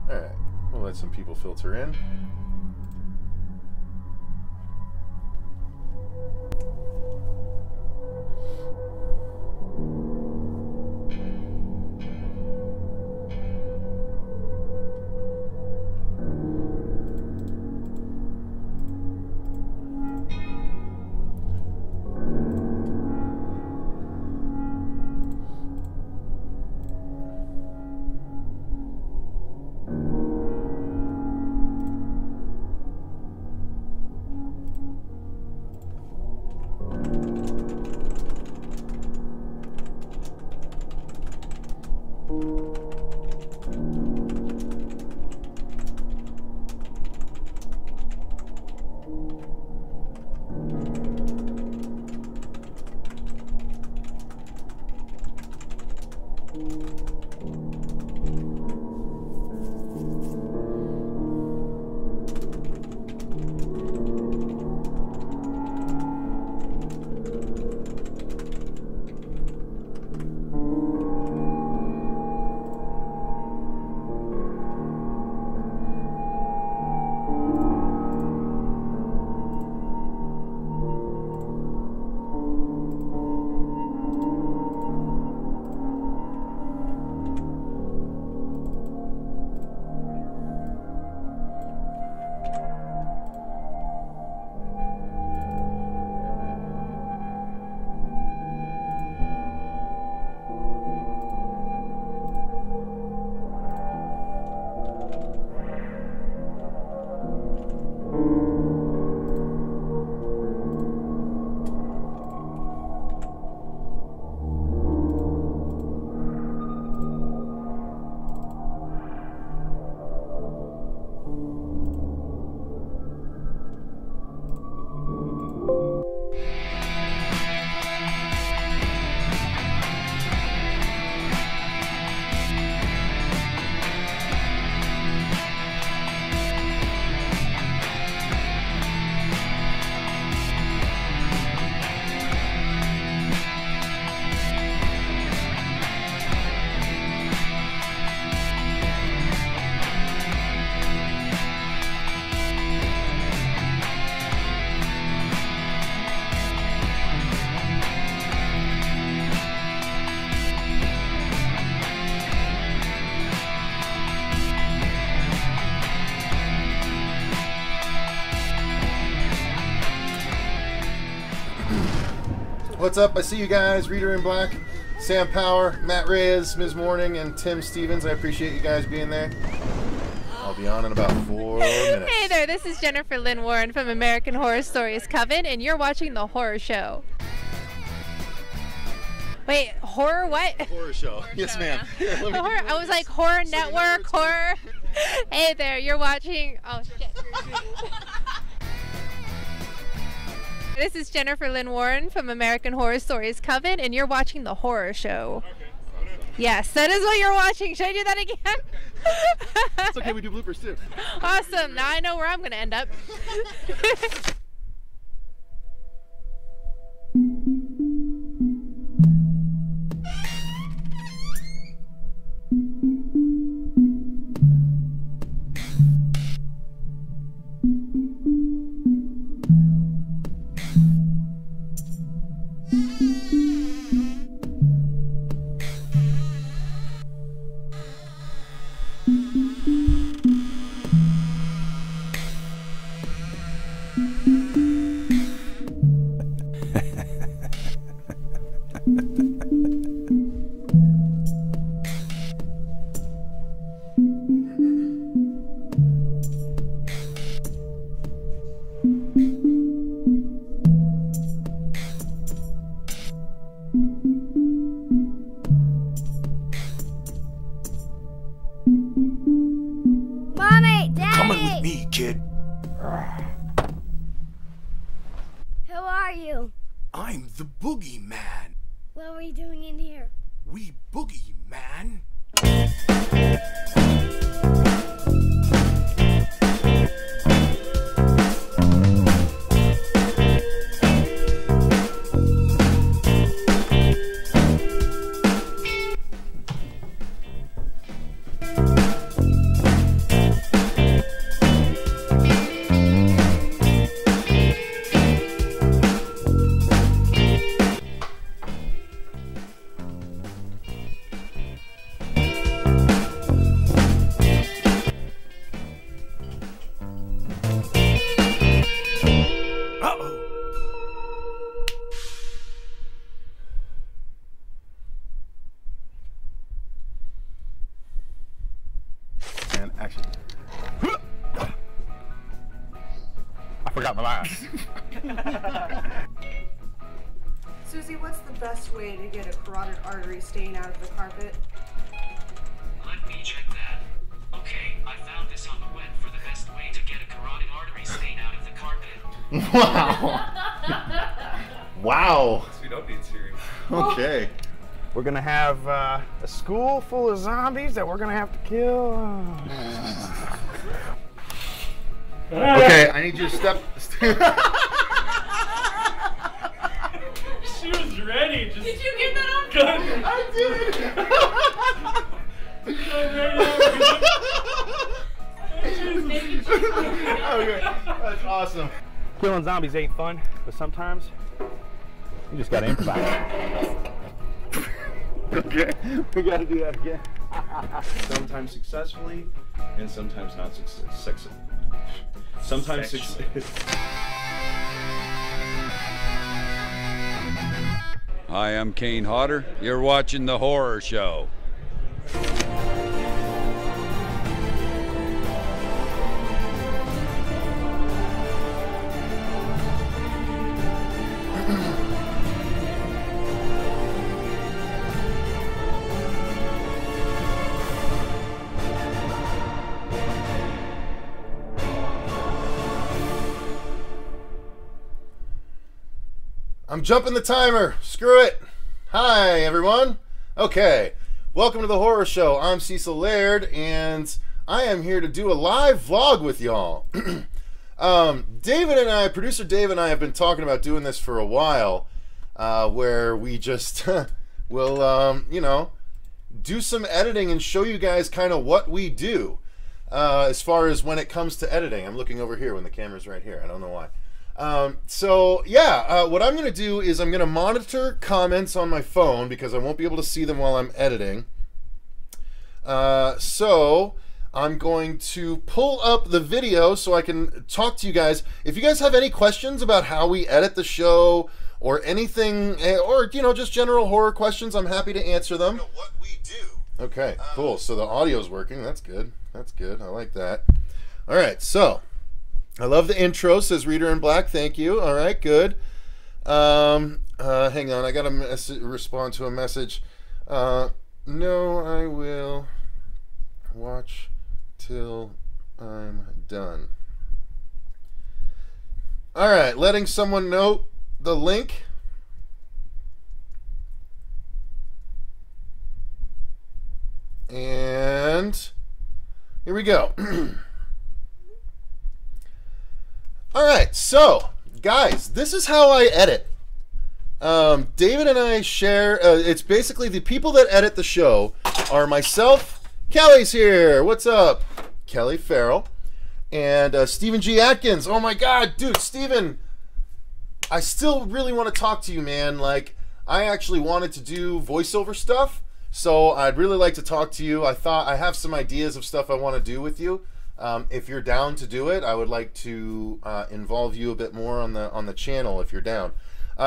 Alright, we'll let some people filter in. What's up? I see you guys. Reader in Black, Sam Power, Matt Reyes, Ms. Morning, and Tim Stevens. I appreciate you guys being there. I'll be on in about 4 minutes. Hey there, this is Jennifer Lynn Warren from American Horror Stories Coven, and you're watching The Horror Show. Wait, horror what? Horror Show. Yes, ma'am. Horror, I was like, Horror Network, horror. Hey there, you're watching. Oh, shit. This is Jennifer Lynn Warren from American Horror Stories Coven, and you're watching The Horror Show. Yes, that is what you're watching. Should I do that again? It's okay, we do bloopers too. Awesome. Now I know where I'm going to end up. Mommy, Daddy! Coming with me, kid. Who are you? I'm the boogeyman. What are we doing in here? We boogie, man. and action. I forgot my lines. Susie, what's the best way to get a carotid artery stain out of the carpet? Let me check that. Okay, I found this on the web for the best way to get a carotid artery stain out of the carpet. Wow. Wow. We don't need series. Okay. We're gonna have a school full of zombies that we're gonna have to kill. Okay, I need you to step. She was ready. Just Did you get that on? gun. I did. Okay, that's awesome. Killing zombies ain't fun, but sometimes you just gotta improvise. Okay, we gotta do that again. Sometimes successfully, and sometimes not successfully. Sometimes successfully. Hi, I'm Kane Hodder. You're watching The Horror Show. I'm jumping the timer. Screw it. Hi, everyone. Okay. Welcome to the Horror Show. I'm Cecil Laird, and I am here to do a live vlog with y'all. David and I, producer Dave and I, have been talking about doing this for a while, where we just will, you know, do some editing and show you guys kind of what we do as far as when it comes to editing. I'm looking over here when the camera's right here. I don't know why. So yeah, what I'm going to do is I'm going to monitor comments on my phone because I won't be able to see them while I'm editing. So I'm going to pull up the video so I can talk to you guys. If you guys have any questions about how we edit the show or anything, or, you know, just general horror questions, I'm happy to answer them. What we do. Okay, cool. So the audio's working. That's good. That's good. I like that. All right, so I love the intro, says Reader in Black. Thank you. All right, good. Hang on, I got to respond to a message. No, I will watch till I'm done. All right, letting someone know the link. And here we go. All right, so guys, this is how I edit. David and I share. It's basically the people that edit the show are myself. Kelly's here. What's up, Kelly Farrell, and Stephen G. Atkins. Oh my God, dude, Stephen, I still really want to talk to you, man. Like, I actually wanted to do voiceover stuff, so I'd really like to talk to you. I thought I have some ideas of stuff I want to do with you. If you're down to do it, I would like to involve you a bit more on the channel if you're down.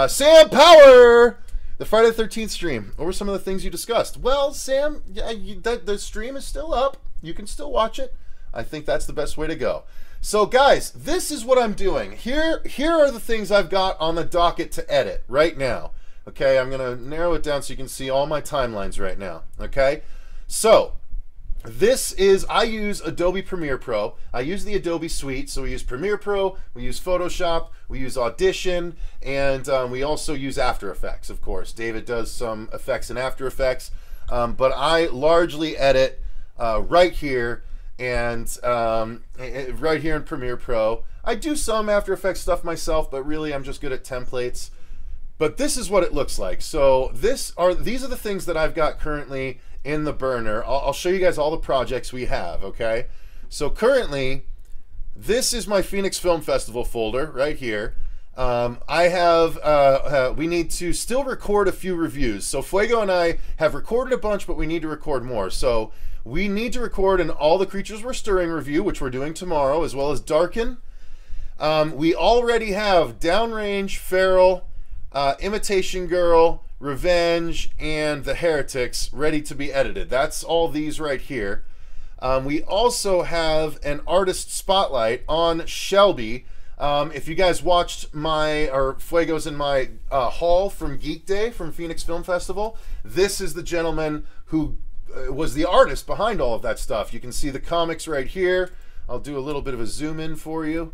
Sam Power, the Friday the 13th stream. What were some of the things you discussed? Well, Sam, yeah, the stream is still up. You can still watch it. I think that's the best way to go. So, guys, this is what I'm doing. Here are the things I've got on the docket to edit right now. Okay, I'm going to narrow it down so you can see all my timelines right now. Okay, so this is, I use Adobe Premiere Pro. I use the Adobe Suite, so we use Premiere Pro, we use Photoshop, we use Audition, and we also use After Effects, of course. David does some effects in After Effects, but I largely edit right here, and right here in Premiere Pro. I do some After Effects stuff myself, but really I'm just good at templates. But this is what it looks like. So these are the things that I've got currently in the burner. I'll show you guys all the projects we have, okay? So currently, this is my Phoenix Film Festival folder right here. I have, we need to still record a few reviews. So Fuego and I have recorded a bunch, but we need to record more. So we need to record an All the Creatures Were Stirring review, which we're doing tomorrow, as well as Darken. We already have Downrange, Feral, Imitation Girl, Revenge, and The Heretics ready to be edited. That's all these right here. We also have an artist spotlight on Shelby. If you guys watched Fuego's in my haul from Geek Day from Phoenix Film Festival, this is the gentleman who was the artist behind all of that stuff. You can see the comics right here. I'll do a little bit of a zoom in for you.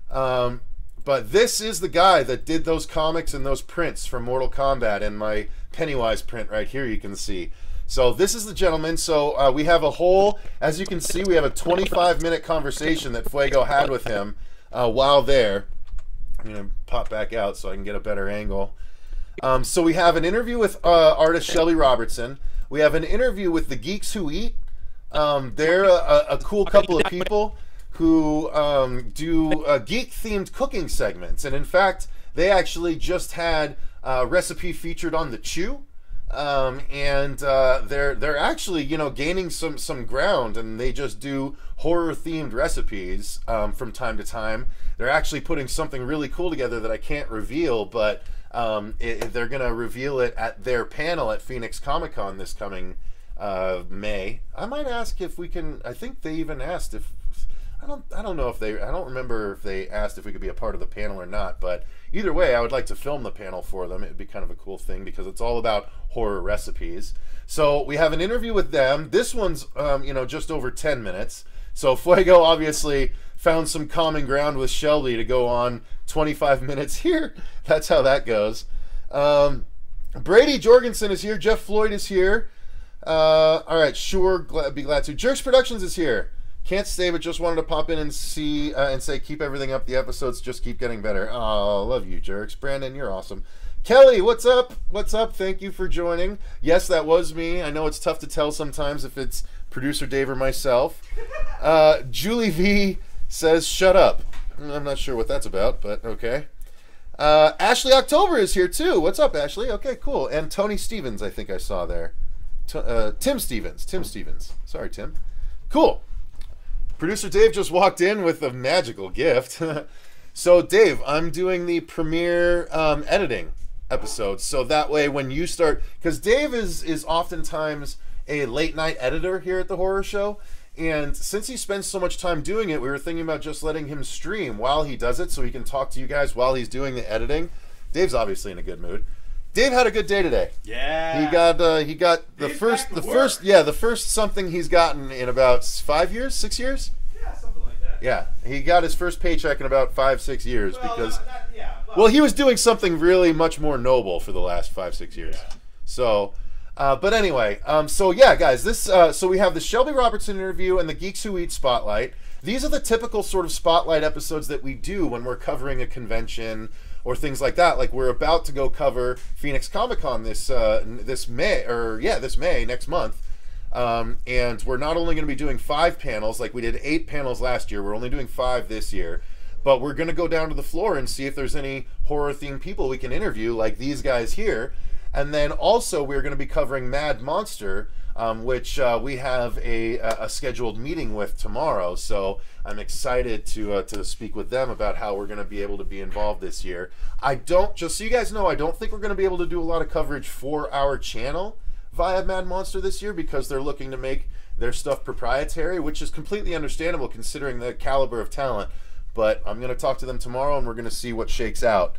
But this is the guy that did those comics and those prints from Mortal Kombat, and my Pennywise print right here you can see. So this is the gentleman. So we have a whole, as you can see, we have a 25-minute conversation that Fuego had with him while there. I'm going to pop back out so I can get a better angle. So we have an interview with artist Shelby Robertson. We have an interview with the Geeks Who Eat. They're a cool couple of people who do geek-themed cooking segments. And in fact, they actually just had a recipe featured on The Chew. They're actually, you know, gaining some ground, and they just do horror-themed recipes from time to time. They're actually putting something really cool together that I can't reveal, but they're going to reveal it at their panel at Phoenix Comic-Con this coming May. I might ask if we can. I think they even asked if I don't know if they. I don't remember if they asked if we could be a part of the panel or not. But either way, I would like to film the panel for them. It would be kind of a cool thing because it's all about horror recipes. So we have an interview with them. This one's you know, just over 10 minutes. So Fuego obviously found some common ground with Shelby to go on 25 minutes here. That's how that goes. Brady Jorgensen is here. Jeff Floyd is here. All right, sure, be glad to. Jerks Productions is here. Can't stay, but just wanted to pop in and see and say keep everything up. The episodes just keep getting better. Oh, love you, Jerks. Brandon, you're awesome. Kelly, what's up? What's up? Thank you for joining. Yes, that was me. I know it's tough to tell sometimes if it's producer Dave or myself. Julie V says shut up. I'm not sure what that's about, but okay. Ashley October is here too. What's up, Ashley? Okay, cool. And Tony Stevens, I think I saw there. Tim Stevens. Sorry, Tim. Cool. Producer Dave just walked in with a magical gift. So, Dave, I'm doing the premiere editing episodes. So that way when you start... Because Dave is oftentimes a late-night editor here at the Horror Show. And since he spends so much time doing it, we were thinking about just letting him stream while he does it so he can talk to you guys while he's doing the editing. Dave's obviously in a good mood. Dave had a good day today. Yeah. He got the first something he's gotten in about 5 years, 6 years. Yeah, something like that. Yeah, he got his first paycheck in about 5-6 years because he was doing something really much more noble for the last 5-6 years. Yeah. So, but anyway, so yeah, guys, this so we have the Shelby Robertson interview and the Geeks Who Eat spotlight. These are the typical sort of spotlight episodes that we do when we're covering a convention or things like that. Like we're about to go cover Phoenix Comic-Con this May next month, and we're not only going to be doing 5 panels like we did 8 panels last year. We're only doing 5 this year, but we're going to go down to the floor and see if there's any horror-themed people we can interview, like these guys here. And then also we're going to be covering Mad Monster, which we have a scheduled meeting with tomorrow. So I'm excited to speak with them about how we're going to be able to be involved this year. Just so you guys know, I don't think we're going to be able to do a lot of coverage for our channel via Mad Monster this year because they're looking to make their stuff proprietary, which is completely understandable considering the caliber of talent. But I'm going to talk to them tomorrow and we're going to see what shakes out.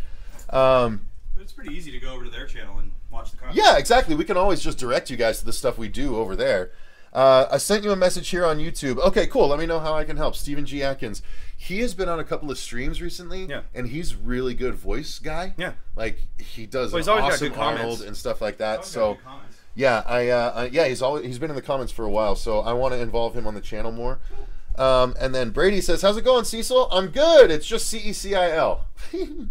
It's pretty easy to go over to their channel and watch the content. Yeah, exactly. We can always just direct you guys to the stuff we do over there. I sent you a message here on YouTube. Okay, cool. Let me know how I can help. Stephen G. Atkins. He has been on a couple of streams recently, yeah, and he's really good voice guy. Yeah, like he does he's an always awesome got good Arnold comments and stuff like that. So yeah, he's been in the comments for a while. So I want to involve him on the channel more. And then Brady says, "How's it going, Cecil? I'm good. It's just Cecil.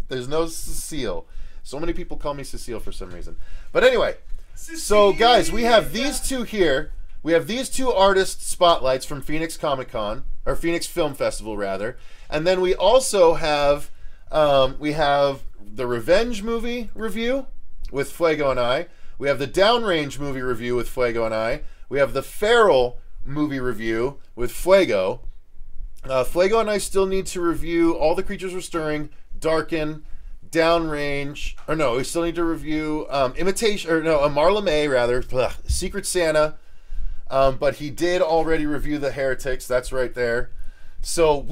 There's no Cecile. So many people call me Cecile for some reason. But anyway, so guys, we have these two here. We have these 2 artist spotlights from Phoenix Comic-Con, or Phoenix Film Festival, rather. And then we also have, the Revenge movie review with Fuego and I. We have the Downrange movie review with Fuego and I. We have the Feral movie review with Fuego. Fuego and I still need to review All the Creatures Were Stirring, Darken, Downrange, or no, we still need to review Marla May, rather, Secret Santa, But he did already review The Heretics. That's right there. So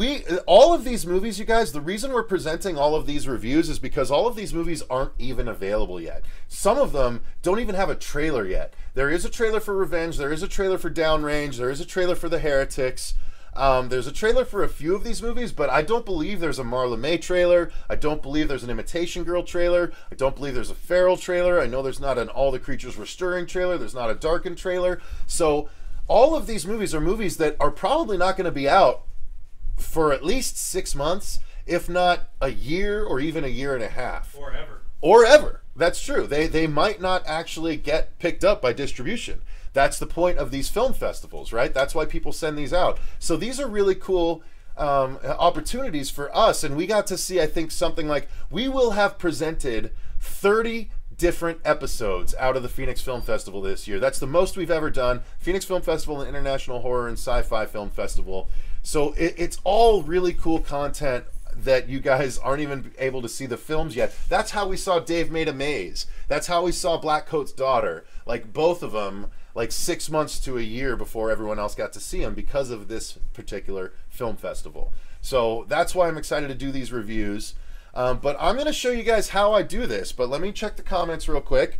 all of these movies, you guys, the reason we're presenting all of these reviews is because all of these movies aren't even available yet. Some of them don't even have a trailer yet. There is a trailer for Revenge. There is a trailer for Downrange. There is a trailer for The Heretics. There's a trailer for a few of these movies, but I don't believe there's a Marla May trailer. I don't believe there's an Imitation Girl trailer. I don't believe there's a Feral trailer. I know there's not an All the Creatures Were Stirring trailer. There's not a Darkened trailer. So all of these movies are movies that are probably not going to be out for at least 6 months, if not a year or even a year and a half. Or ever. Or ever. That's true. They might not actually get picked up by distribution. That's the point of these film festivals, right? That's why people send these out. So these are really cool opportunities for us, and we got to see, I think, something like, we will have presented 30 different episodes out of the Phoenix Film Festival this year. That's the most we've ever done. Phoenix Film Festival and International Horror and Sci-Fi Film Festival. So it's all really cool content that you guys aren't even able to see the films yet. That's how we saw Dave Made a Maze. That's how we saw Black Coat's Daughter. Like, both of them, like 6 months to a year before everyone else got to see them because of this particular film festival. So that's why I'm excited to do these reviews. But I'm going to show you guys how I do this. But let me check the comments real quick.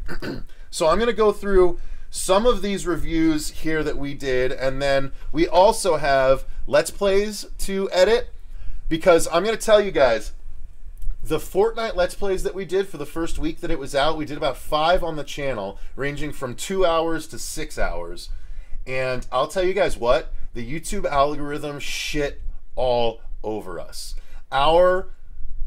So I'm going to go through some of these reviews here that we did, and then we also have Let's Plays to edit, because I'm going to tell you guys, the Fortnite Let's Plays that we did for the first week that it was out, we did about 5 on the channel, ranging from 2 hours to 6 hours. And I'll tell you guys what, the YouTube algorithm shit all over us. Our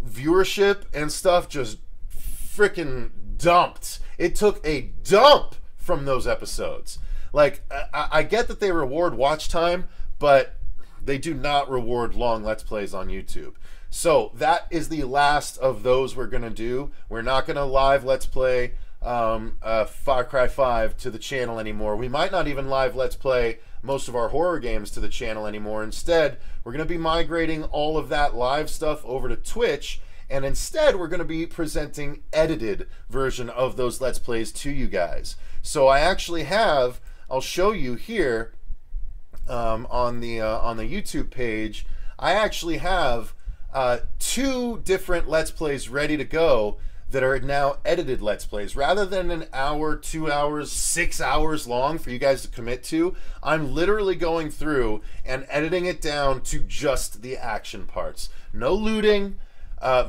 viewership and stuff just freaking dumped. It took a dump from those episodes. Like, I get that they reward watch time, but they do not reward long Let's Plays on YouTube. So that is the last of those we're going to do. We're not going to live Let's Play Far Cry 5 to the channel anymore. We might not even live Let's Play most of our horror games to the channel anymore. Instead, we're going to be migrating all of that live stuff over to Twitch, and instead we're going to be presenting edited version of those Let's Plays to you guys. So I actually have, I'll show you here on the YouTube page, I actually have 2 different Let's Plays ready to go that are now edited Let's Plays. Rather than an hour, 2 hours, 6 hours long for you guys to commit to, I'm literally going through and editing it down to just the action parts. No looting,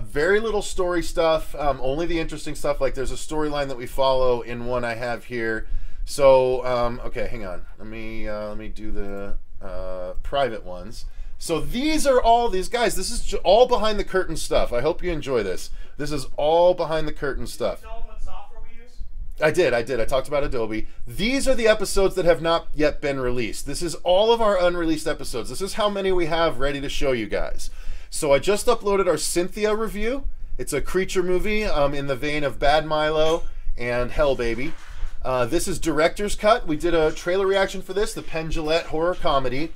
very little story stuff, only the interesting stuff. Like, there's a storyline that we follow in one I have here. So, okay, hang on. Let me do the private ones. So these are all these guys. This is all behind the curtain stuff. I hope you enjoy this. This is all behind the curtain stuff. Tell them what software we use? I did. I talked about Adobe. These are the episodes that have not yet been released. This is all of our unreleased episodes. This is how many we have ready to show you guys. So I just uploaded our Cynthia review. It's a creature movie in the vein of Bad Milo and Hell Baby. This is Director's Cut. We did a trailer reaction for this, the Penn Jillette horror comedy.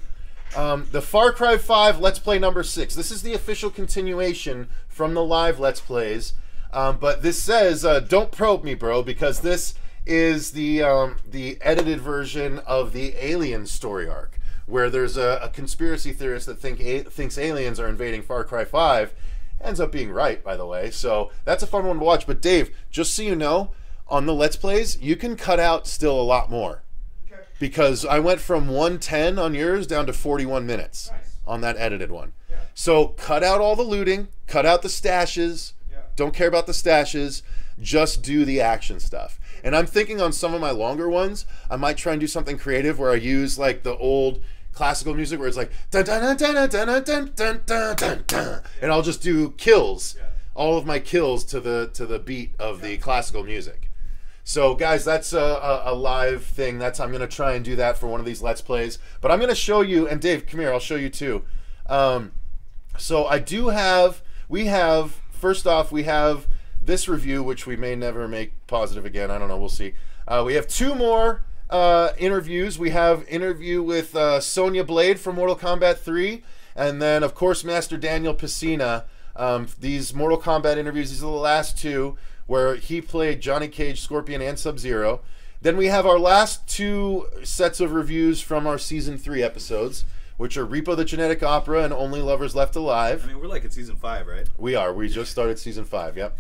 The Far Cry 5 Let's Play number 6. This is the official continuation from the live Let's Plays. But this says, don't probe me, bro, because this is the edited version of the Alien story arc, where there's a conspiracy theorist that thinks aliens are invading Far Cry 5. Ends up being right, by the way. So that's a fun one to watch. But Dave, just so you know, on the Let's Plays, you can cut out still a lot more. Okay. Because I went from 110 on yours down to 41 minutes on that edited one. Yeah. So cut out all the looting, cut out the stashes. Yeah. Don't care about the stashes. Just do the action stuff. And I'm thinking on some of my longer ones, I might try and do something creative where I use like the old classical music where it's like dun dun dun dun dun dun dun dun dun dun, and I'll just do kills, all of my kills to the beat of the classical music. So guys, that's a live thing. I'm gonna try and do that for one of these Let's Plays. But I'm gonna show you, and Dave, come here, I'll show you too. So I do have, first off, we have this review, which we may never make positive again. I don't know, we'll see. We have 2 more interviews. We have interview with Sonya Blade from Mortal Kombat 3, and then of course Master Daniel Pesina. These Mortal Kombat interviews, these are the last 2 where he played Johnny Cage, Scorpion, and Sub-Zero. Then we have our last 2 sets of reviews from our season 3 episodes, which are Repo the Genetic Opera and Only Lovers Left Alive. I mean, we're like at season 5, right? We are. We just started season 5, yep.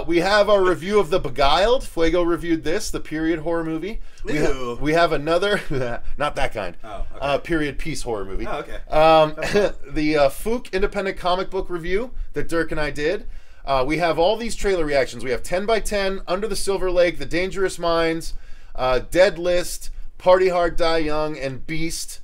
We have our review of The Beguiled. Fuego reviewed this, the period horror movie. We have another, not that kind, period piece horror movie. Oh, okay. The Fook independent comic book review that Dirk and I did. We have all these trailer reactions. We have 10 by 10, Under the Silver Lake, The Dangerous Minds, Dead List, Party Hard Die Young, and Beast.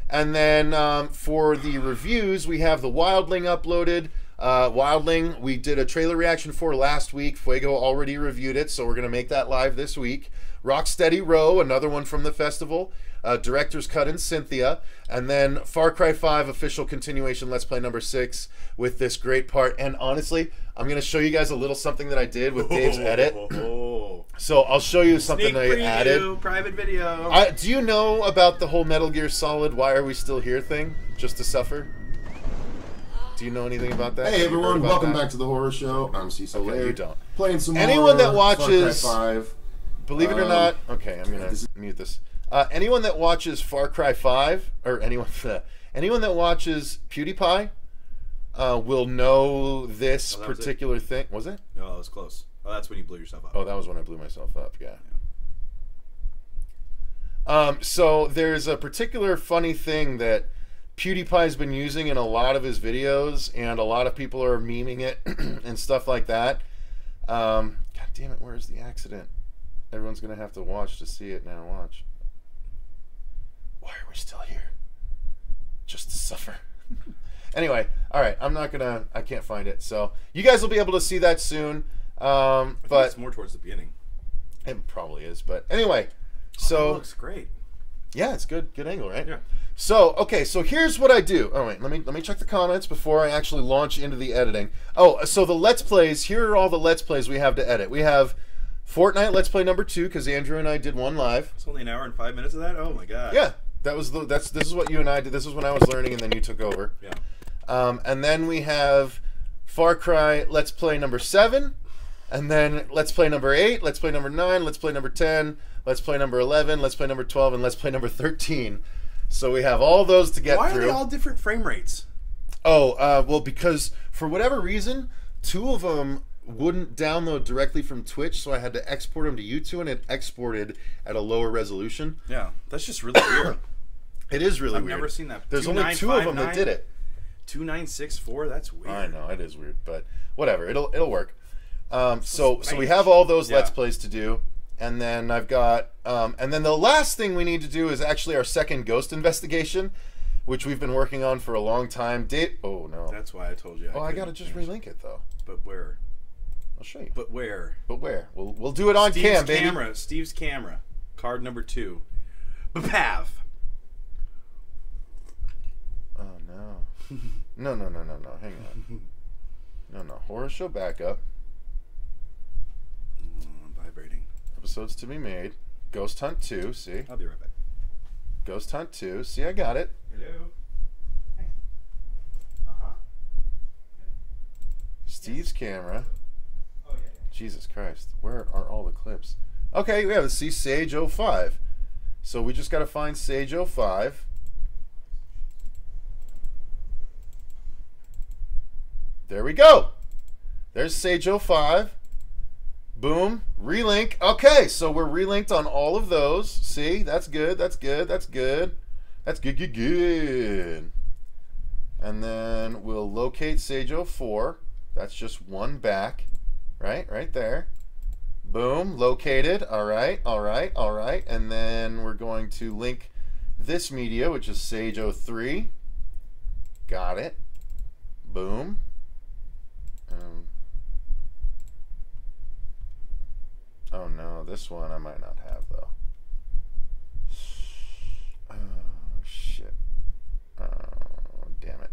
And then for the reviews, we have the Wildling uploaded. Wildling, we did a trailer reaction for last week. Fuego already reviewed it, so we're going to make that live this week. Rocksteady Row, another one from the festival. Director's Cut and Cynthia. And then Far Cry 5 official continuation Let's Play number 6 with this great part. And honestly, I'm going to show you guys a little something that I did with Dave's edit. So I'll show you something Sneak I added. Private video. Do you know about the whole Metal Gear Solid Why Are We Still Here thing? Just to suffer? Do you know anything about that? Hey everyone, welcome back to the horror show. I'm Cecil. Okay, Laird. you don't. Playing some Anyone more that watches, Far Cry 5. Believe it or not, okay, I'm gonna mute this. Anyone that watches Far Cry 5, or anyone that watches PewDiePie, will know this particular thing. Was it? No, that was close. Oh, that's when you blew yourself up. Oh, that was when I blew myself up. Yeah. So there's a particular funny thing that PewDiePie's been using in a lot of his videos, and a lot of people are memeing it and stuff like that. God damn it, where's the accident? Everyone's going to have to watch to see it now. Watch. Why are we still here? Just to suffer. Anyway, all right, I can't find it. So you guys will be able to see that soon. I think But it's more towards the beginning. it probably is. But anyway, so that looks great. Yeah, it's good angle, right? Yeah. So, okay, so here's what I do. Oh, wait, let me check the comments before I actually launch into the editing. Oh, so the Let's Plays, here are all the Let's Plays we have to edit. We have Fortnite Let's Play number 2, because Andrew and I did one live. It's only an hour and 5 minutes of that? Oh my god. Yeah, this is what you and I did. This is when I was learning, and then you took over. Yeah. And then we have Far Cry Let's Play number 7, and then Let's Play number 8, Let's Play number 9, Let's Play number 10, Let's Play number 11, Let's Play number 12, and Let's Play number 13. So we have all those to get through. Why are they all different frame rates? Oh, well, because for whatever reason, 2 of them wouldn't download directly from Twitch, so I had to export them to YouTube, and it exported at a lower resolution. Yeah, that's just really weird. It is really weird. I've never seen that. There's only 2 of them that did it. 2964, that's weird. I know, it is weird, but whatever, it'll work. So we have all those Let's Plays to do, and then I've got, and then the last thing we need to do is actually our second ghost investigation, which we've been working on for a long time. Oh no, that's why I told you. I gotta just relink it though. But where? I'll show you. But where? But where? We'll do it on cam, baby. Steve's camera. Card number 2. Bapav. Oh no. No. Hang on. No. Horror show backup. Vibrating. Episodes to be made. Ghost Hunt 2. See. I'll be right back. Ghost Hunt 2. See, I got it. Hello. Steve's camera. Oh, yeah. Jesus Christ. Where are all the clips? Okay, we have to see Sage 05. So we just got to find Sage 05. There we go. There's Sage 05. Boom. Relink. Okay, so we're relinked on all of those. See? That's good. That's good. That's good. That's good. And then we'll locate Sage 04. That's just one back. Right there. Boom. Located. All right. And then we're going to link this media, which is Sage 03. Got it. Boom. Oh no, this one I might not have though. Oh shit. Oh damn it.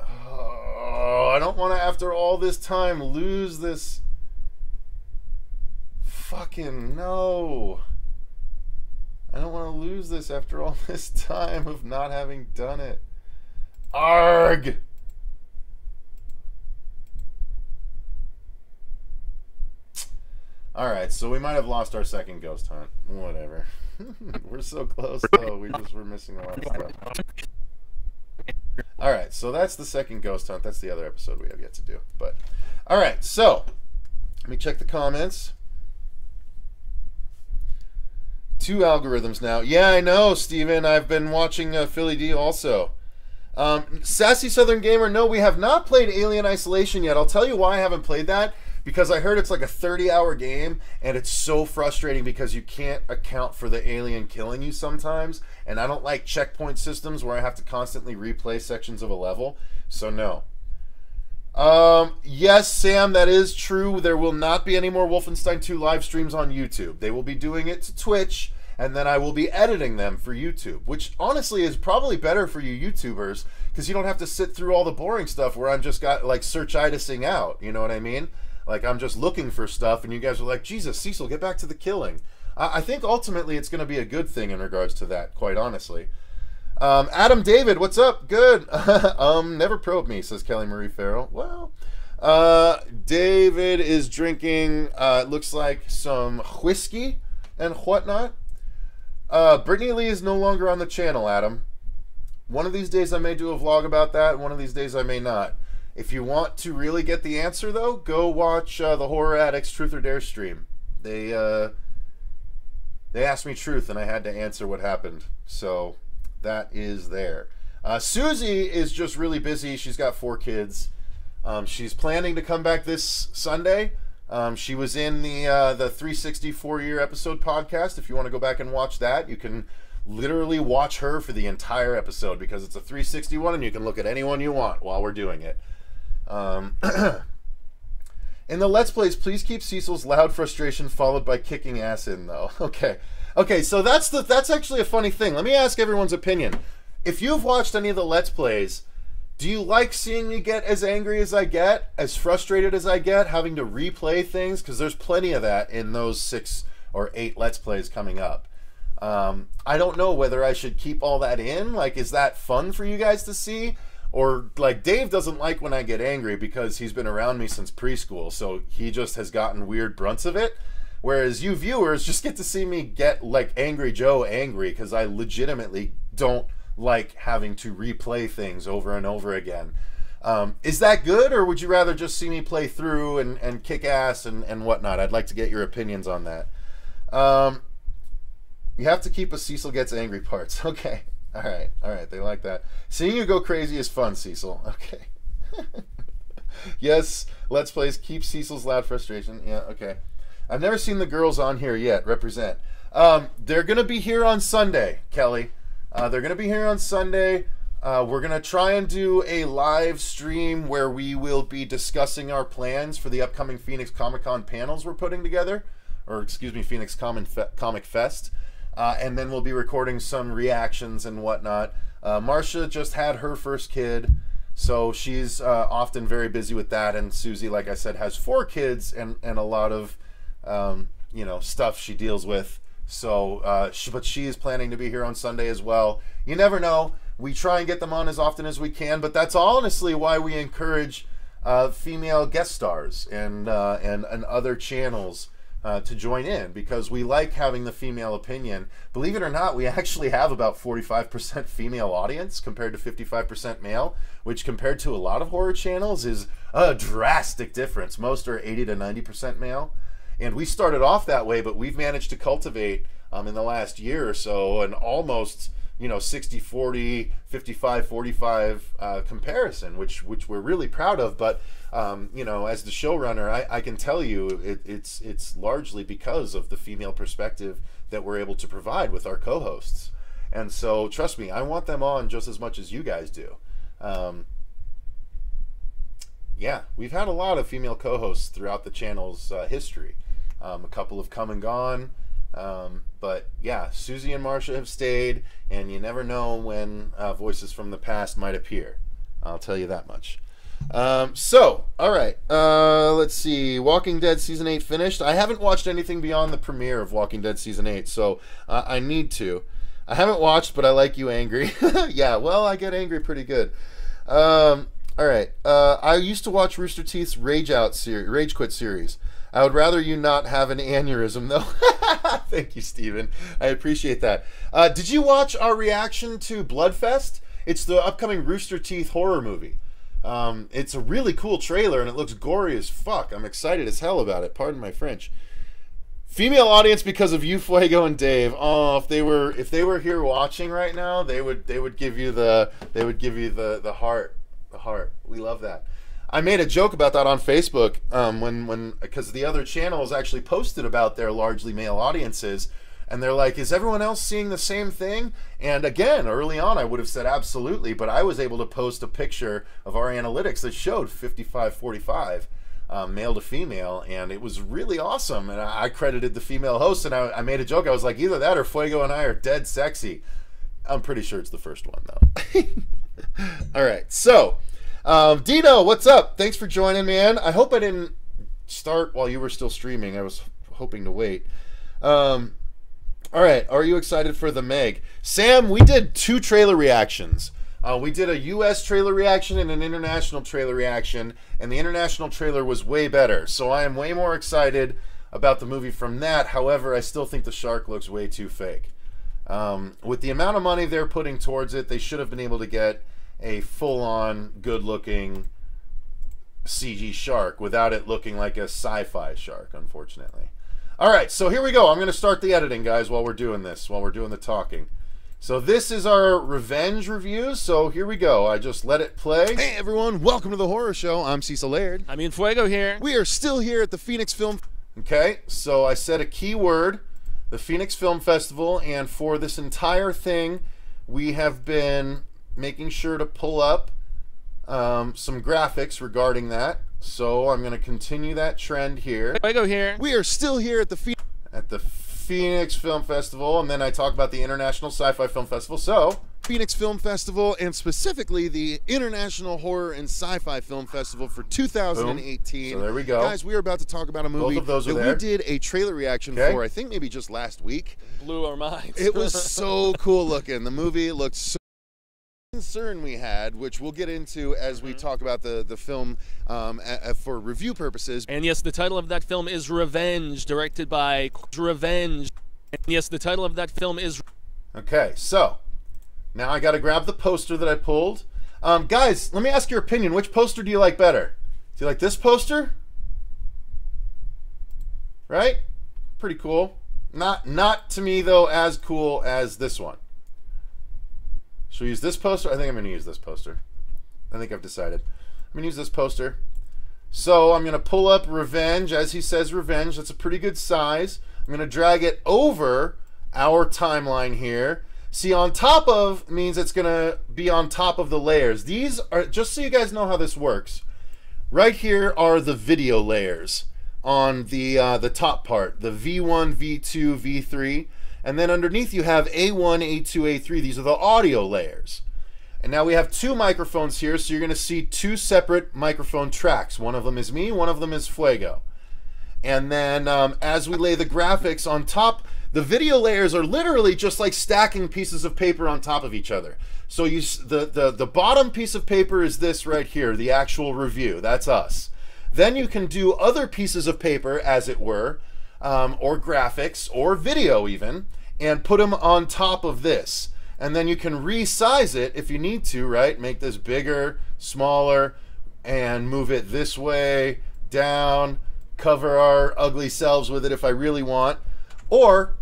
Oh, I don't want to, after all this time, lose this. Fucking no. I don't want to lose this after all this time of not having done it. Arg! Alright, so we might have lost our second ghost hunt. Whatever. We're so close, though. We're missing a lot of stuff. Alright, so that's the second ghost hunt. That's the other episode we have yet to do. But alright, so let me check the comments. 2 algorithms now. Yeah, I know, Steven. I've been watching Philly D also. Sassy Southern Gamer, no, we have not played Alien Isolation yet. I'll tell you why I haven't played that. Because I heard it's like a 30-hour game, and it's so frustrating because you can't account for the alien killing you sometimes. And I don't like checkpoint systems where I have to constantly replay sections of a level. So no. Yes, Sam, that is true. There will not be any more Wolfenstein 2 live streams on YouTube. They will be doing it to Twitch, and then I will be editing them for YouTube, which honestly is probably better for you YouTubers because you don't have to sit through all the boring stuff where I'm just got like search-itising out. You know what I mean? Like, I'm just looking for stuff, and you guys are like, Jesus, Cecil, get back to the killing. I think ultimately it's going to be a good thing in regards to that, quite honestly. Adam David, what's up? Good. Never probe me, says Kelly Marie Farrell. Well, David is drinking, it looks like some whiskey and whatnot. Brittany Lee is no longer on the channel, Adam. One of these days I may do a vlog about that, one of these days I may not. If you want to really get the answer, though, go watch the Horror Addicts Truth or Dare stream. They asked me truth, and I had to answer what happened. So that is there. Susie is just really busy. She's got 4 kids. She's planning to come back this Sunday. She was in the 364-year episode podcast. If you want to go back and watch that, you can literally watch her for the entire episode because it's a 361, and you can look at anyone you want while we're doing it. In the Let's Plays, please keep Cecil's loud frustration followed by kicking ass in, though. Okay, so that's actually a funny thing. Let me ask everyone's opinion. If you've watched any of the Let's Plays, do you like seeing me get as angry as I get, as frustrated as I get, having to replay things? Because there's plenty of that in those 6 or 8 Let's Plays coming up. I don't know whether I should keep all that in. Like, is that fun for you guys to see? Or, like, Dave doesn't like when I get angry because he's been around me since preschool, so he just has gotten weird brunts of it. Whereas you viewers just get to see me get, like, Angry Joe angry because I legitimately don't like having to replay things over and over again. Is that good, or would you rather just see me play through and kick ass and whatnot? I'd like to get your opinions on that. You have to keep a Cecil Gets Angry parts. Okay. All right, they like that. Seeing you go crazy is fun, Cecil. Okay. Yes, Let's Plays keep Cecil's loud frustration. Yeah, okay. I've never seen the girls on here yet. Represent. They're going to be here on Sunday, Kelly. They're going to be here on Sunday. We're going to try and do a live stream where we will be discussing our plans for the upcoming Phoenix Comic-Con panels we're putting together. Or, excuse me, Phoenix Comic Fest. And then we'll be recording some reactions and whatnot. Marcia just had her first kid, so she's often very busy with that. And Susie, like I said, has 4 kids and a lot of you know, stuff she deals with. So, but she is planning to be here on Sunday as well. You never know. We try and get them on as often as we can, but that's honestly why we encourage female guest stars and other channels to join in, because we like having the female opinion. Believe it or not, we actually have about 45% female audience compared to 55% male, which compared to a lot of horror channels is a drastic difference. Most are 80 to 90% male. And we started off that way, but we've managed to cultivate in the last year or so an almost, you know, 60-40, 55-45 comparison, which we're really proud of. But you know, as the showrunner, I can tell you it's largely because of the female perspective that we're able to provide with our co-hosts. And so, trust me, I want them on just as much as you guys do. Yeah, we've had a lot of female co-hosts throughout the channel's history. A couple have come and gone. But yeah, Susie and Marcia have stayed, and you never know when voices from the past might appear. I'll tell you that much. So, all right, let's see. Walking Dead Season 8 finished. I haven't watched anything beyond the premiere of Walking Dead Season 8, so I need to. I haven't watched, but I like you angry. Yeah, well, I get angry pretty good. All right, I used to watch Rooster Teeth's Rage Quit series. I would rather you not have an aneurysm, though. Thank you, Steven. I appreciate that. Did you watch our reaction to Bloodfest? It's the upcoming Rooster Teeth horror movie. It's a really cool trailer, and it looks gory as fuck. I'm excited as hell about it. Pardon my French. Female audience because of you, Fuego and Dave. Oh, if they were here watching right now, they would give you the heart. The heart. We love that. I made a joke about that on Facebook because the other channels actually posted about their largely male audiences, and they're like, is everyone else seeing the same thing? And again, early on I would have said absolutely, but I was able to post a picture of our analytics that showed 55-45 male to female, and it was really awesome. And I credited the female host, and I made a joke. I was like, either that or Fuego and I are dead sexy. I'm pretty sure it's the first one though. All right, so Dino, what's up? Thanks for joining, man. I hope I didn't start while you were still streaming. I was hoping to wait. All right, are you excited for the Meg? Sam, we did 2 trailer reactions. We did a US trailer reaction and an international trailer reaction, and the international trailer was way better. So I am way more excited about the movie from that. However, I still think the shark looks way too fake. With the amount of money they're putting towards it, they should have been able to get a full-on, good-looking CG shark without it looking like a sci-fi shark, unfortunately. All right, so here we go. I'm going to start the editing, guys, while we're doing this, while we're doing the talking. So this is our revenge review, so here we go. I just let it play. Hey, everyone. Welcome to the Horror Show. I'm Cecil Laird. I'm Ian Fuego here. We are still here at the Phoenix Film... Okay, so I said a key word, the Phoenix Film Festival, and for this entire thing, we have been making sure to pull up some graphics regarding that. So I'm going to continue that trend here. Fuego here. We are still here at the Phoenix Film Festival, and then I talk about the International Sci-Fi Film Festival. So Phoenix Film Festival, and specifically the International Horror and Sci-Fi Film Festival for 2018. So there we go. Guys, we are about to talk about a movie Both of those that are there. we did a trailer reaction for, I think maybe just last week. Blew our minds. It was so cool looking. The movie looked so concern we had, which we'll get into as we talk about the film for review purposes. And yes, the title of that film is Revenge, directed by Revenge. And yes, the title of that film is... Okay, so now I got to grab the poster that I pulled. Guys, let me ask your opinion. Which poster do you like better? Do you like this poster? Right? Pretty cool. Not to me, though, as cool as this one. Should we use this poster? I think I'm going to use this poster. I think I've decided. I'm going to use this poster. So I'm going to pull up Revenge. As he says, Revenge. That's a pretty good size. I'm going to drag it over our timeline here. See, on top of means it's going to be on top of the layers. These are, just so you guys know how this works, right here are the video layers on the top part. The V1, V2, V3. And then underneath you have A1, A2, A3. These are the audio layers. And now we have 2 microphones here, so you're going to see 2 separate microphone tracks. One of them is me, one of them is Fuego. And then as we lay the graphics on top, the video layers are literally just like stacking pieces of paper on top of each other. So the bottom piece of paper is this right here, the actual review. That's us. Then you can do other pieces of paper, as it were, or graphics, or video even, and put them on top of this. And then you can resize it if you need to, right? Make this bigger, smaller, and move it this way, down, cover our ugly selves with it if I really want. Or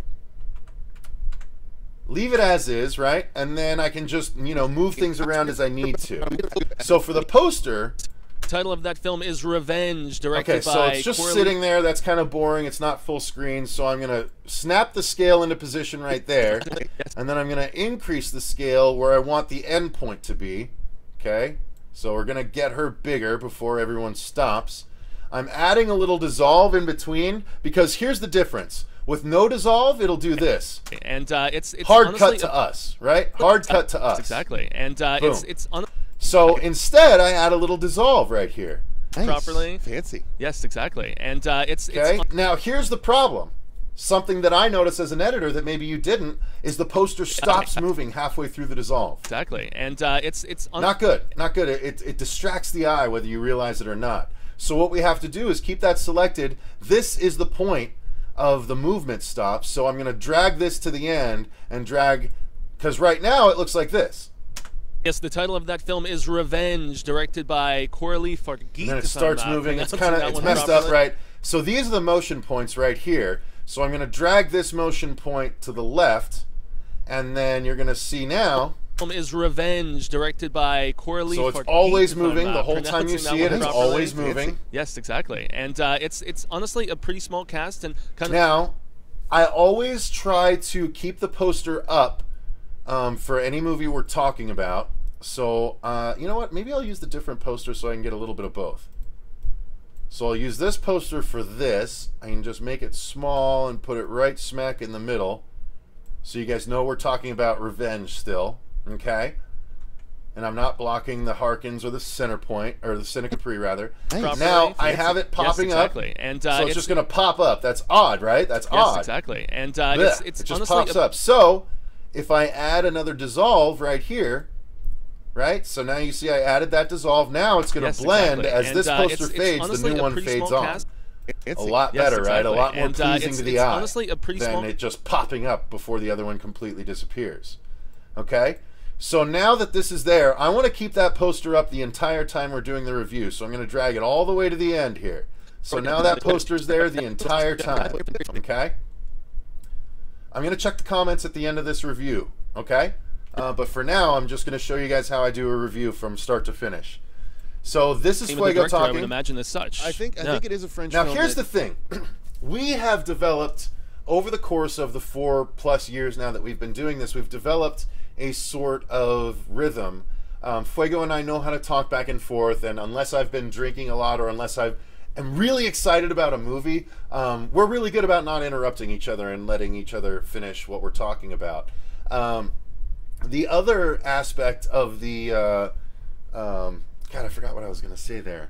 leave it as is, right? And then I can just, move things around as I need to. So for the poster... title of that film is Revenge, directed by... Okay, so it's just sitting there. That's kind of boring. It's not full screen. So I'm going to snap the scale into position right there. And then I'm going to increase the scale where I want the end point to be. Okay? So we're going to get her bigger before everyone stops. I'm adding a little dissolve in between because here's the difference. With no dissolve, it'll do this. And it's hard honestly, cut to us, right? Hard cut to us. Exactly. And so instead, I add a little dissolve right here. Nice. Properly. Fancy. Yes, exactly. And okay. Now here's the problem. Something that I noticed as an editor that maybe you didn't is the poster stops moving halfway through the dissolve. Exactly. And not good. Not good. It distracts the eye whether you realize it or not. So what we have to do is keep that selected. This is the point of the movement stop. So I'm going to drag this to the end and drag, because right now it looks like this. Yes, the title of that film is Revenge, directed by Coralie Fargeet. And then it starts moving. It's kind of, it's messed up, right? So these are the motion points right here. So I'm going to drag this motion point to the left, and then you're going to see now. Film is Revenge, directed by Coralie Fargeet. So it's always moving the whole time you see it. It's always moving. Yes, exactly. And it's honestly a pretty small cast and kind of. Now, I always try to keep the poster up for any movie we're talking about. So you know what? Maybe I'll use the different poster so I can get a little bit of both. So I'll use this poster for this. I can just make it small and put it right smack in the middle, so you guys know we're talking about Revenge still. Okay, and I'm not blocking the Harkins or the center point, or the Cine Capri rather. Now I have it popping up, and so it's just going to pop up. That's odd, right? That's odd. Exactly, and it just pops up. So if I add another dissolve right here, right? So now you see I added that dissolve. Now it's going to blend as this poster fades. The new one fades on. A lot better, right? A lot more pleasing to the eye honestly a pretty than it just popping up before the other one completely disappears. Okay. So now that this is there, I want to keep that poster up the entire time we're doing the review. So I'm going to drag it all the way to the end here. So now that poster's there the entire time. Okay? I'm going to check the comments at the end of this review. Okay? But for now, I'm just going to show you guys how I do a review from start to finish. So this is Fuego talking. I would imagine as such. I think it is a French film. Now here's the thing. We have developed, over the course of the 4+ years now that we've been doing this, we've developed a sort of rhythm. Fuego and I know how to talk back and forth, and unless I've been drinking a lot or unless I'm really excited about a movie, we're really good about not interrupting each other and letting each other finish what we're talking about. The other aspect of the God, I forgot what I was going to say there.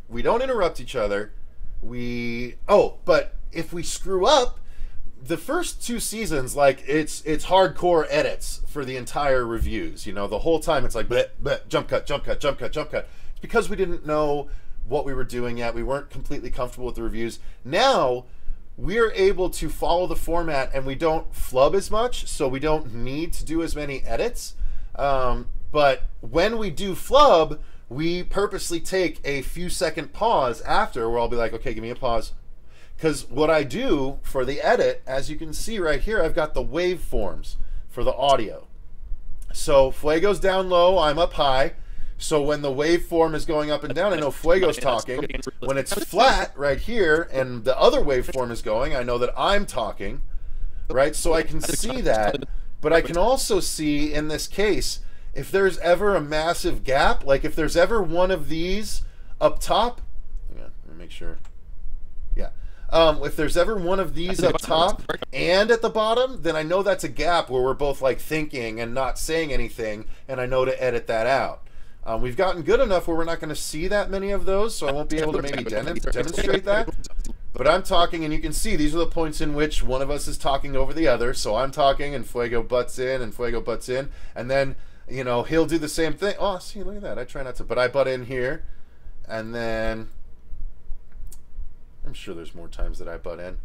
We don't interrupt each other. But if we screw up, the first 2 seasons, like it's hardcore edits for the entire reviews. You know, the whole time it's like bleh, bleh, jump cut, jump cut, jump cut, jump cut. It's because we didn't know what we were doing yet. We weren't completely comfortable with the reviews. Now we're able to follow the format and we don't flub as much, so we don't need to do as many edits. But when we do flub, we purposely take a few second pause after where I'll be like, okay, give me a pause. Because what I do for the edit, as you can see right here, I've got the waveforms for the audio. So Fuego's down low, I'm up high. So when the waveform is going up and down, I know Fuego's talking. When it's flat right here and the other waveform is going, I know that I'm talking, right? So I can see that. But I can also see, in this case, if there's ever a massive gap, like if there's ever one of these up top, yeah, let me make sure. Yeah. If there's ever one of these up top and at the bottom, then I know that's a gap where we're both like thinking and not saying anything, and I know to edit that out. We've gotten good enough where we're not going to see that many of those, so I won't be able to maybe demonstrate that. But I'm talking, and you can see these are the points in which one of us is talking over the other. So I'm talking, and Fuego butts in, and Fuego butts in, and then, you know, he'll do the same thing. Oh, see, look at that. I try not to, but I butt in here, and then I'm sure there's more times that I butt in.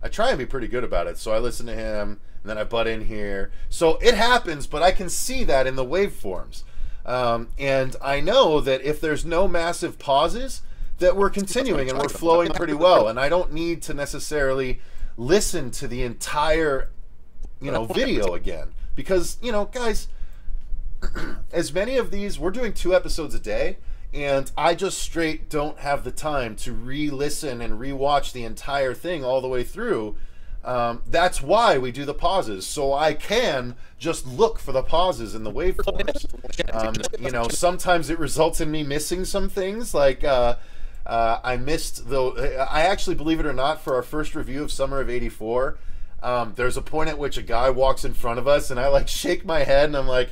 I try and be pretty good about it, so I listen to him, and then I butt in here. So it happens, but I can see that in the waveforms. And I know that if there's no massive pauses, that we're continuing and we're flowing pretty well. And I don't need to necessarily listen to the entire, you know, video again. Because, you know, guys, as many of these, we're doing 2 episodes a day, and I just straight don't have the time to re-listen and re-watch the entire thing all the way through. That's why we do the pauses, so I can just look for the pauses in the waveforms. You know, sometimes it results in me missing some things, like I missed I actually, believe it or not, for our first review of Summer of '84, there's a point at which a guy walks in front of us, and I like shake my head, and I'm like,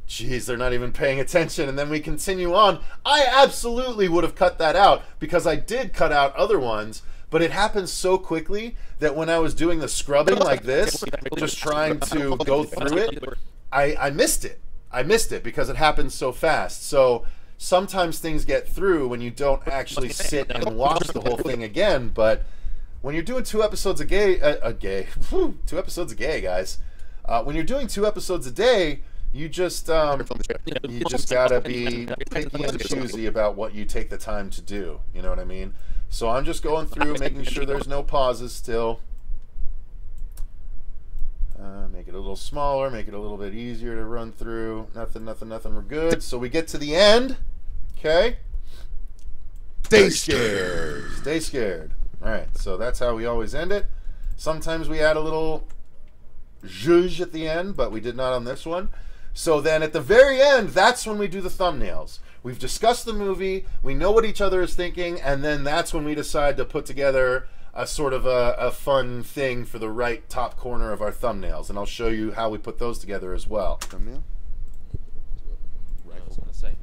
geez, they're not even paying attention, and then we continue on. I absolutely would have cut that out, because I did cut out other ones. But it happens so quickly that when I was doing the scrubbing like this, just trying to go through it, I missed it. I missed it because it happens so fast. So sometimes things get through when you don't actually sit and watch the whole thing again. But when you're doing 2 episodes two episodes a day, guys. When you're doing 2 episodes a day, you just gotta be picky and choosy about what you take the time to do. You know what I mean? So I'm just going through, making sure there's no pauses still. Make it a little smaller, make it a little bit easier to run through. Nothing. We're good. So we get to the end. Okay. Stay scared. Stay scared. All right. So that's how we always end it. Sometimes we add a little zhuzh at the end, but we did not on this one. So then at the very end, that's when we do the thumbnails. We've discussed the movie, we know what each other is thinking, and then that's when we decide to put together a sort of a fun thing for the right top corner of our thumbnails. And I'll show you how we put those together as well. Thumbnail? I was gonna say.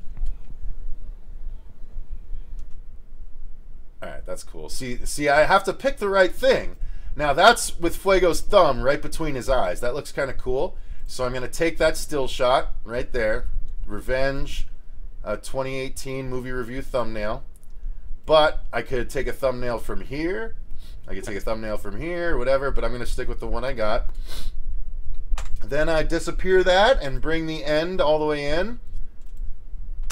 All right, that's cool. See, I have to pick the right thing. Now that's with Fuego's thumb right between his eyes. That looks kind of cool. So I'm going to take that still shot right there. Revenge 2018 movie review thumbnail. But I could take a thumbnail from here. I could take a thumbnail from here, whatever. But I'm going to stick with the one I got. Then I disappear that and bring the end all the way in.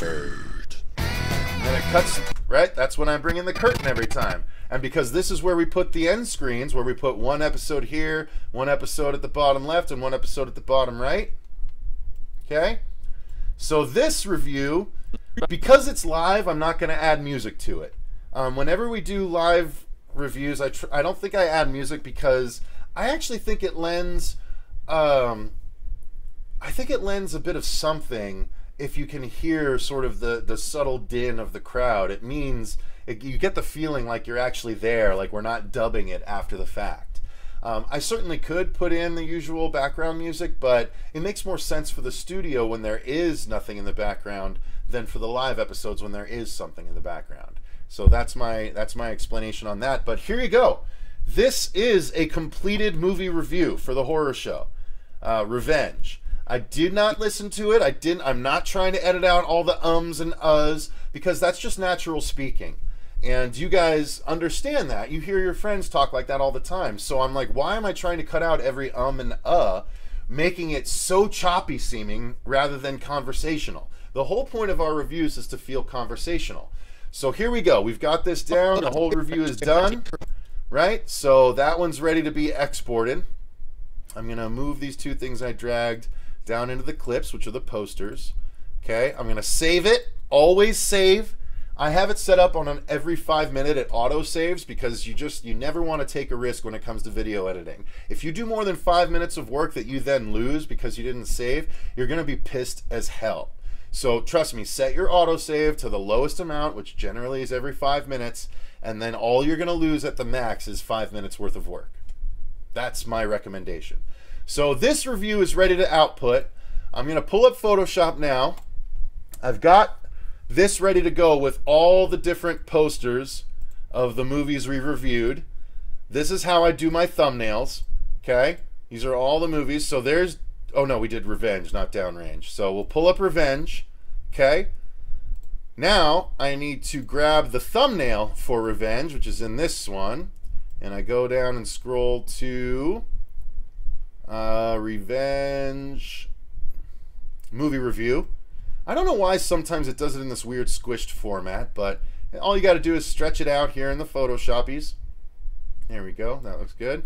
And then it cuts, right? That's when I bring in the curtain every time. And because this is where we put the end screens, where we put 1 episode here, 1 episode at the bottom left, and 1 episode at the bottom right. Okay? So this review, because it's live, I'm not going to add music to it. Whenever we do live reviews, I don't think I add music because I actually think it lends, a bit of something if you can hear sort of the subtle din of the crowd. It means you get the feeling like you're actually there, like we're not dubbing it after the fact. I certainly could put in the usual background music, but it makes more sense for the studio when there is nothing in the background than for the live episodes when there is something in the background. So that's my explanation on that. But here you go. This is a completed movie review for the horror show, Revenge. I did not listen to it. I'm not trying to edit out all the ums and uhs because that's just natural speaking. And you guys understand that. You hear your friends talk like that all the time. So I'm like, why am I trying to cut out every and making it so choppy seeming rather than conversational? The whole point of our reviews is to feel conversational. So here we go. We've got this down. The whole review is done, right? So that one's ready to be exported. I'm going to move these 2 things I dragged down into the clips, which are the posters. Okay, I'm going to save it. Always save. I have it set up on an every 5 minute it auto saves because you never want to take a risk when it comes to video editing. If you do more than 5 minutes of work that you then lose because you didn't save, you're going to be pissed as hell. So trust me, set your auto save to the lowest amount, which generally is every 5 minutes, and then all you're going to lose at the max is 5 minutes worth of work. That's my recommendation. So this review is ready to output. I'm going to pull up Photoshop now. I've got this ready to go with all the different posters of the movies we reviewed. This is how I do my thumbnails. Okay, these are all the movies. So there's, oh no, we did Revenge, not Downrange. So we'll pull up Revenge. Okay, now I need to grab the thumbnail for Revenge, which is in this one, and I go down and scroll to Revenge movie review. I don't know why sometimes it does it in this weird squished format, but all you got to do is stretch it out here in the Photoshoppies. There we go. That looks good.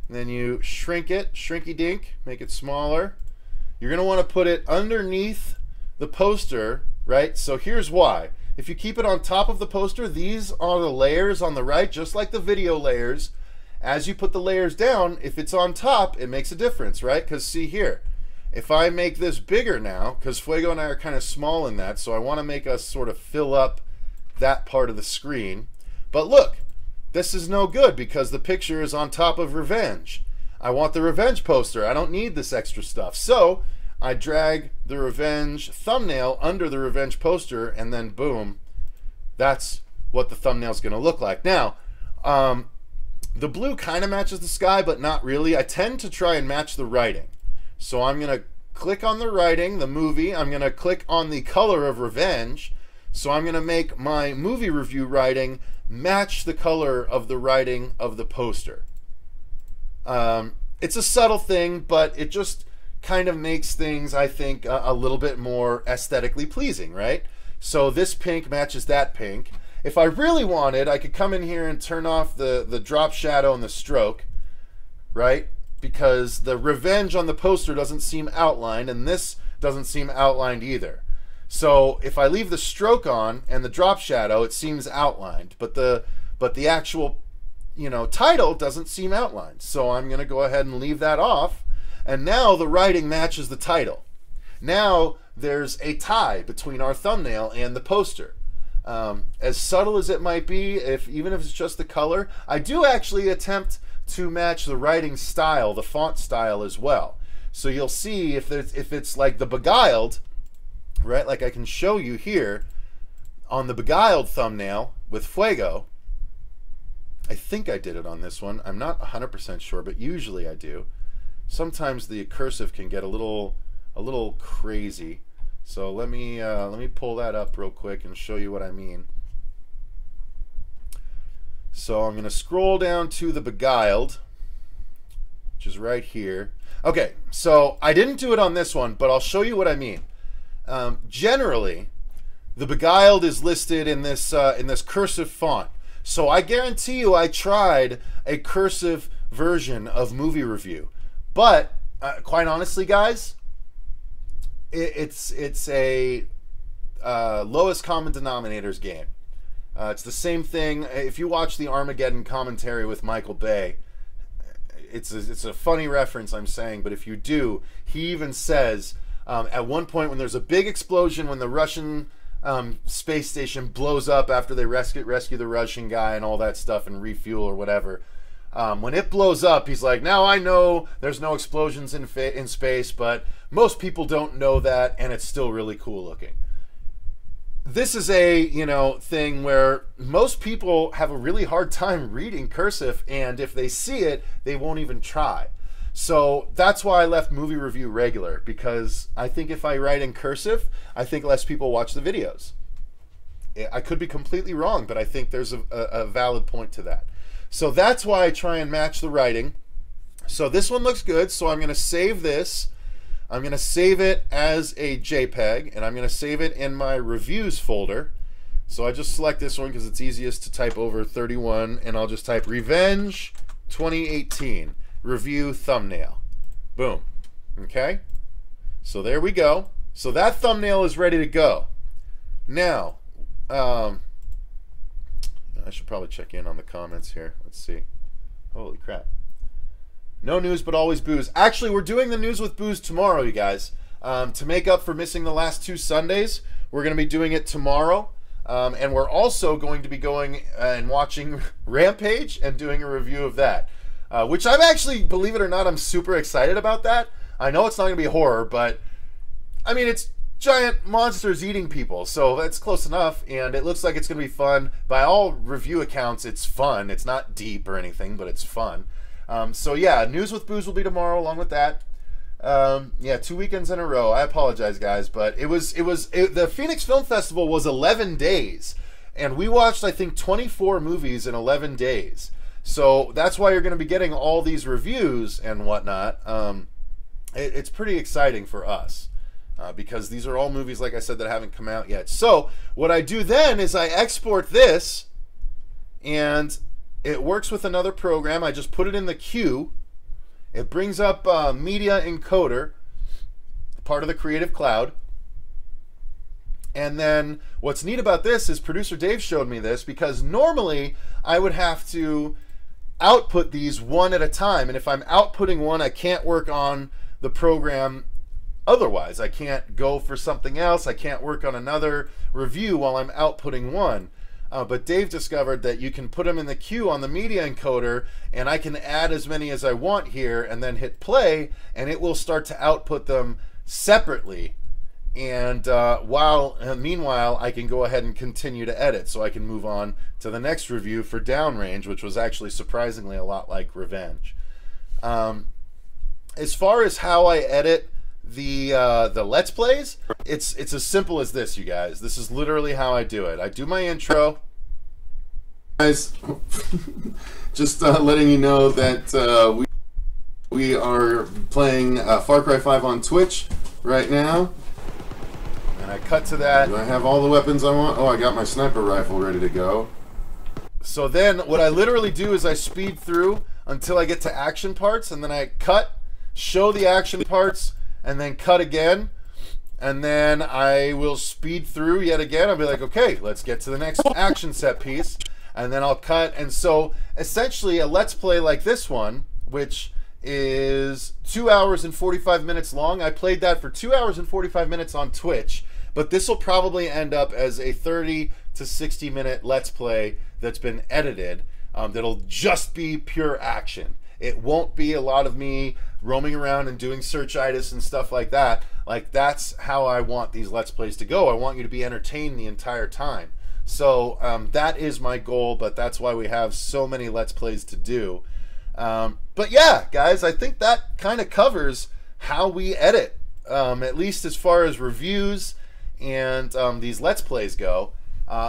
And then you shrink it, shrinky dink, make it smaller. You're going to want to put it underneath the poster, right? So here's why. If you keep it on top of the poster, these are the layers on the right, just like the video layers. As you put the layers down, if it's on top, it makes a difference, right? Because see here, if I make this bigger now, because Fuego and I are kind of small in that, so I want to make us sort of fill up that part of the screen. But look, this is no good because the picture is on top of Revenge. I want the Revenge poster. I don't need this extra stuff. So I drag the Revenge thumbnail under the Revenge poster, and then boom, that's what the thumbnail is going to look like. Now, the blue kind of matches the sky, but not really. I tend to try and match the writing. So I'm going to click on the writing, the movie. I'm going to click on the color of Revenge. So I'm going to make my movie review writing match the color of the writing of the poster. It's a subtle thing, but it just kind of makes things, I think, a little bit more aesthetically pleasing, right? So this pink matches that pink. If I really wanted, I could come in here and turn off the drop shadow and the stroke, right? Because the revenge on the poster doesn't seem outlined, and this doesn't seem outlined either. So if I leave the stroke on and the drop shadow, it seems outlined, but the actual, you know, title doesn't seem outlined. So I'm going to go ahead and leave that off, and now the writing matches the title. Now there's a tie between our thumbnail and the poster. As subtle as it might be, even if it's just the color, I do actually attempt to match the writing style, the font style as well. So you'll see if it's like the Beguiled, right? Like I can show you here on the Beguiled thumbnail with Fuego. I think I did it on this one. I'm not 100% sure, but usually I do. Sometimes the cursive can get a little crazy. So let me pull that up real quick and show you what I mean. So I'm going to scroll down to the Beguiled, which is right here. Okay, so I didn't do it on this one, but I'll show you what I mean. Generally, the Beguiled is listed in this cursive font. So I guarantee you I tried a cursive version of movie review. But quite honestly, guys, it's a lowest common denominators game. It's the same thing. If you watch the Armageddon commentary with Michael Bay, it's a funny reference I'm saying, but if you do, he even says at one point when there's a big explosion, when the Russian space station blows up after they rescue the Russian guy and all that stuff and refuel or whatever, when it blows up, he's like, now I know there's no explosions in space, but most people don't know that, and it's still really cool looking. This is a, you know, thing where most people have a really hard time reading cursive, and if they see it, they won't even try. So that's why I left movie review regular, because I think if I write in cursive, I think less people watch the videos. I could be completely wrong, but I think there's a valid point to that. So that's why I try and match the writing. So this one looks good, so I'm going to save this. I'm going to save it as a JPEG, and I'm going to save it in my reviews folder. So I just select this one because it's easiest to type over 31, and I'll just type Revenge 2018 review thumbnail. Boom. Okay? So there we go. So that thumbnail is ready to go. Now, I should probably check in on the comments here. Let's see. Holy crap. No news, but always booze. Actually, we're doing the news with booze tomorrow, you guys. To make up for missing the last 2 Sundays, we're going to be doing it tomorrow. And we're also going to be going and watching Rampage and doing a review of that. Which I'm actually, believe it or not, I'm super excited about that. I know it's not going to be horror, but I mean, it's giant monsters eating people, so that's close enough, and it looks like it's going to be fun. By all review accounts, it's fun. It's not deep or anything, but it's fun. So yeah, news with booze will be tomorrow along with that. Yeah, 2 weekends in a row. I apologize, guys, but the Phoenix Film Festival was 11 days, and we watched, I think, 24 movies in 11 days. So that's why you're going to be getting all these reviews and whatnot. It's pretty exciting for us. Because these are all movies, like I said, that haven't come out yet. So what I do then is I export this, and it works with another program. I just put it in the queue. It brings up Media Encoder, part of the Creative Cloud. And then what's neat about this is producer Dave showed me this, because normally I would have to output these one at a time. And if I'm outputting one, I can't work on the program otherwise. I can't go for something else. I can't work on another review while I'm outputting one. But Dave discovered that you can put them in the queue on the Media Encoder, and I can add as many as I want here and then hit play, and it will start to output them separately. And meanwhile, I can go ahead and continue to edit, so I can move on to the next review for Downrange, which was actually surprisingly a lot like Revenge. As far as how I edit the Let's Plays, it's as simple as this, you guys. This is literally how I do it. I do my intro. Guys, just letting you know that we are playing Far Cry 5 on Twitch right now. And I cut to that. I have all the weapons I want. Oh, I got my sniper rifle ready to go. So then what I literally do is I speed through until I get to action parts, and then I cut, show the action parts, and then cut again. And then I will speed through yet again. I'll be like, okay, let's get to the next action set piece. And then I'll cut. And so essentially a Let's Play like this one, which is 2 hours and 45 minutes long. I played that for 2 hours and 45 minutes on Twitch. But this will probably end up as a 30 to 60 minute Let's Play that's been edited. That'll just be pure action. It won't be a lot of me roaming around and doing searchitis and stuff like that. Like, that's how I want these Let's Plays to go. I want you to be entertained the entire time. So that is my goal, but that's why we have so many Let's Plays to do. But yeah, guys, I think that kind of covers how we edit, at least as far as reviews and these Let's Plays go.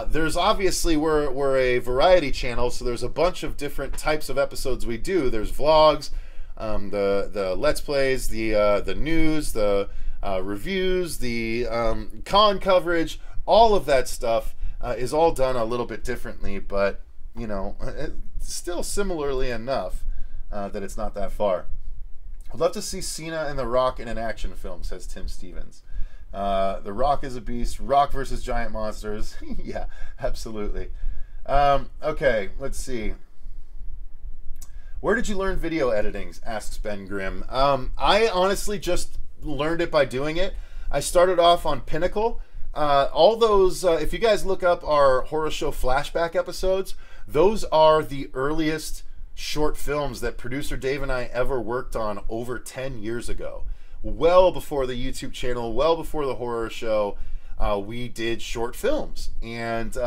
There's obviously, we're a variety channel, so there's a bunch of different types of episodes we do. There's vlogs, the Let's Plays, the news, the reviews, the con coverage, all of that stuff is all done a little bit differently, but, you know, still similarly enough that it's not that far. I'd love to see Cena and The Rock in an action film, says Tim Stevens. The Rock is a beast. Rock versus giant monsters. Yeah, absolutely. Okay, let's see. Where did you learn video editing? Asks Ben Grimm. I honestly just learned it by doing it. I started off on Pinnacle. All those, if you guys look up our horror show flashback episodes, those are the earliest short films that producer Dave and I ever worked on over 10 years ago. Well before the YouTube channel, well before the horror show, we did short films, and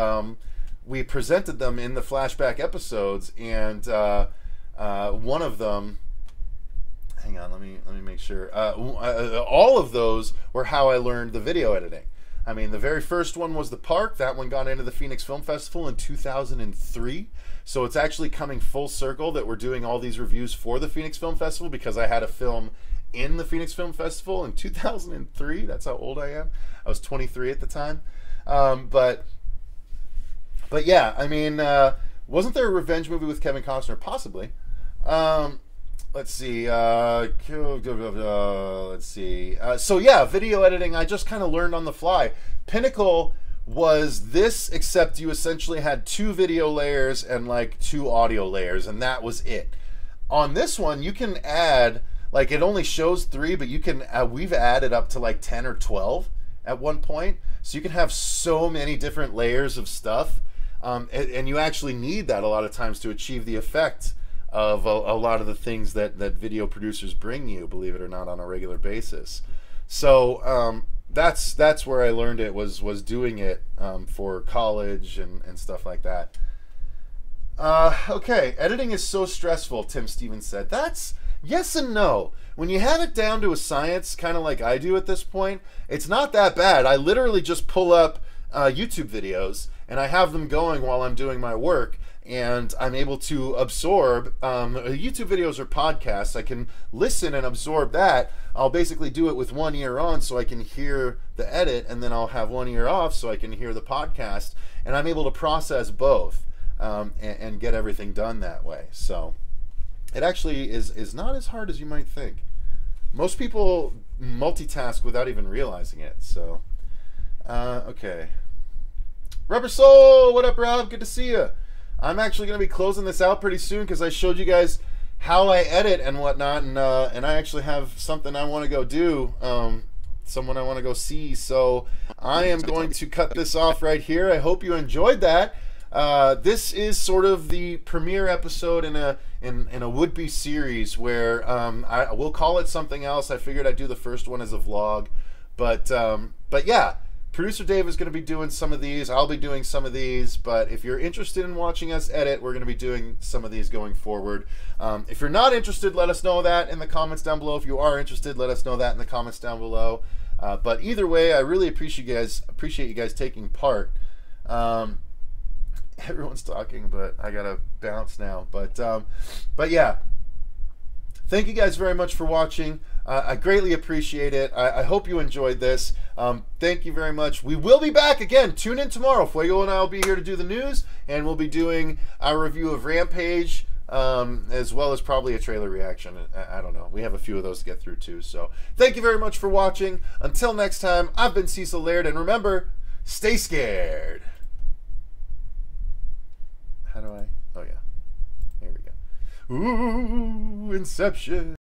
we presented them in the flashback episodes. And one of them, hang on, let me make sure. All of those were how I learned the video editing. I mean, the very first one was The Park. That one got into the Phoenix Film Festival in 2003. So it's actually coming full circle that we're doing all these reviews for the Phoenix Film Festival, because I had a film in the Phoenix Film Festival in 2003. That's how old I am. I was 23 at the time. But yeah, I mean, wasn't there a revenge movie with Kevin Costner? Possibly. Let's see. Let's see. So yeah, video editing, I just kind of learned on the fly. Pinnacle was this, except you essentially had 2 video layers and like 2 audio layers, and that was it. On this one, you can add, like, it only shows 3, but you can, we've added up to like 10 or 12 at one point. So you can have so many different layers of stuff. And you actually need that a lot of times to achieve the effect of a lot of the things that video producers bring you, believe it or not, on a regular basis. So that's where I learned it, was doing it for college and stuff like that. Okay, editing is so stressful, Tim Stevens said. That's yes and no. When you have it down to a science, kind of like I do at this point, it's not that bad. I literally just pull up YouTube videos, and I have them going while I'm doing my work, and I'm able to absorb YouTube videos or podcasts. I can listen and absorb that. I'll basically do it with one ear on so I can hear the edit, and then I'll have one ear off so I can hear the podcast, and I'm able to process both and get everything done that way. So it actually is not as hard as you might think. Most people multitask without even realizing it. So okay. Rubber Soul, what up, Rob? Good to see you. I'm actually going to be closing this out pretty soon, because I showed you guys how I edit and whatnot, and I actually have something I want to go do, someone I want to go see. So I am going to cut this off right here. I hope you enjoyed that. This is sort of the premiere episode in a would-be series where I will call it something else. I figured I'd do the first one as a vlog, but yeah. Producer Dave is going to be doing some of these. I'll be doing some of these. But if you're interested in watching us edit, we're going to be doing some of these going forward. If you're not interested, let us know that in the comments down below. If you are interested, let us know that in the comments down below. But either way, I really appreciate you guys taking part. Everyone's talking, but I gotta bounce now. But yeah, thank you guys very much for watching. I greatly appreciate it. I hope you enjoyed this. Thank you very much. We will be back again. Tune in tomorrow. Fuego and I will be here to do the news, and we'll be doing our review of Rampage, as well as probably a trailer reaction. I don't know. We have a few of those to get through too. So thank you very much for watching. Until next time, I've been Cecil Laird, and remember, stay scared. How do I? Oh yeah. Here we go. Ooh, Inception.